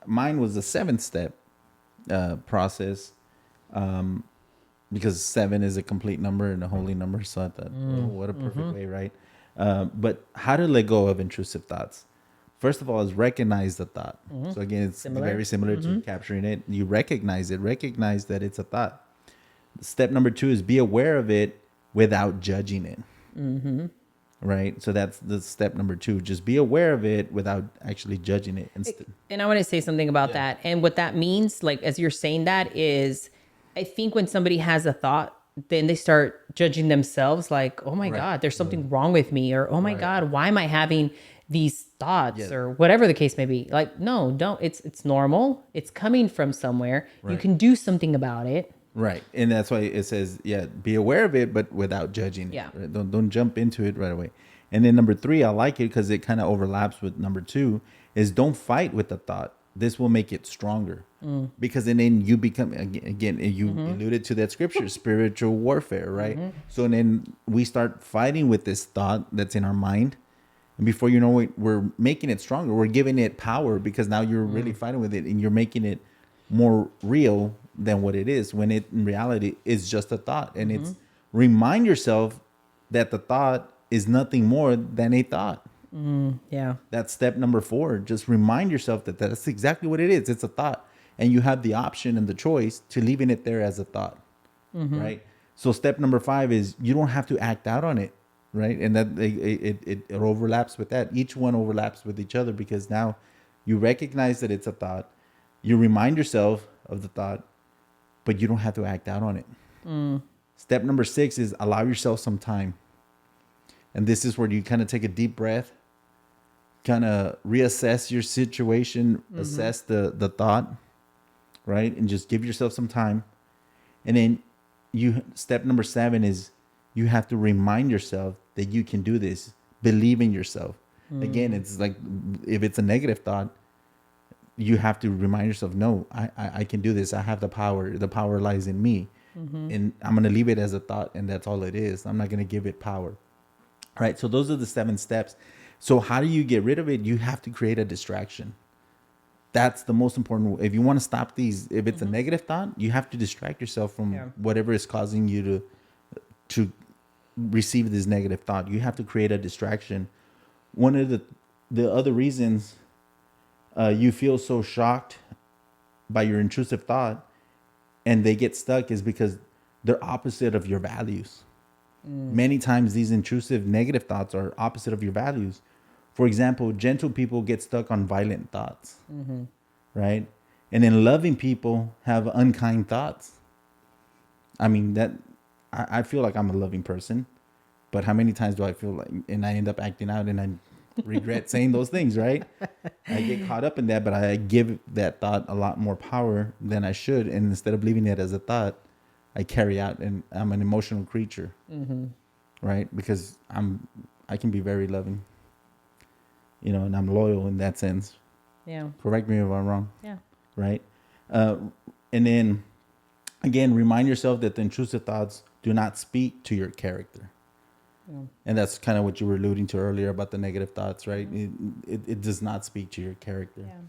mine was the 7-step process, because 7 is a complete number and a holy number. So I thought, oh, what a perfect way, right? But how to let go of intrusive thoughts? First of all, is recognize the thought. So again, it's very similar to capturing it. You recognize it. Recognize that it's a thought. Step number 2 is be aware of it without judging it. Right. So that's the step number 2. Just be aware of it without actually judging it. And I want to say something about that. And what that means, like, as you're saying that is, I think when somebody has a thought, then they start judging themselves like, oh my God, there's something wrong with me. Or, oh my God, why am I having these thoughts or whatever the case may be? Like, no, don't. It's normal. It's coming from somewhere. You can do something about it. Right. And that's why it says, be aware of it, but without judging it. Yeah. Right? Don't jump into it right away. And then number 3, I like it because it kind of overlaps with number 2, is don't fight with the thought. This will make it stronger. Because then you become, again, you alluded to that scripture, spiritual warfare, right? So then we start fighting with this thought that's in our mind. And before you know it, we're making it stronger. We're giving it power because now you're really fighting with it and you're making it more real than what it is, when it in reality is just a thought. And it's remind yourself that the thought is nothing more than a thought. Yeah. That's step number 4. Just remind yourself that that's exactly what it is. It's a thought. And you have the option and the choice to leaving it there as a thought. Right. So step number 5 is you don't have to act out on it. Right. And that it overlaps with that. Each one overlaps with each other because now you recognize that it's a thought. You remind yourself of the thought, but you don't have to act out on it. Step number 6 is allow yourself some time. And this is where you kind of take a deep breath, kind of reassess your situation, assess the thought, right? And just give yourself some time. And then step number 7 is you have to remind yourself that you can do this. Believe in yourself. Again, it's like if it's a negative thought, you have to remind yourself, no, I can do this. I have the power. The power lies in me. And I'm going to leave it as a thought, and that's all it is. I'm not going to give it power. Right? So those are the 7 steps. So how do you get rid of it? You have to create a distraction. That's the most important. If you want to stop these, if it's a negative thought, you have to distract yourself from whatever is causing you to receive this negative thought. You have to create a distraction. One of the other reasons you feel so shocked by your intrusive thought and they get stuck is because they're opposite of your values. Many times these intrusive negative thoughts are opposite of your values. For example, gentle people get stuck on violent thoughts, right? And then loving people have unkind thoughts. I mean, that I feel like I'm a loving person, but how many times do I feel like, and I end up acting out and I regret saying those things, right? I get caught up in that, but I give that thought a lot more power than I should. And instead of leaving it as a thought, I carry out, and I'm an emotional creature, right? Because I can be very loving, and I'm loyal in that sense. Yeah. Correct me if I'm wrong. Yeah. Right. And then again, remind yourself that the intrusive thoughts do not speak to your character. Yeah. And that's kind of what you were alluding to earlier about the negative thoughts, right? It does not speak to your character. Yeah.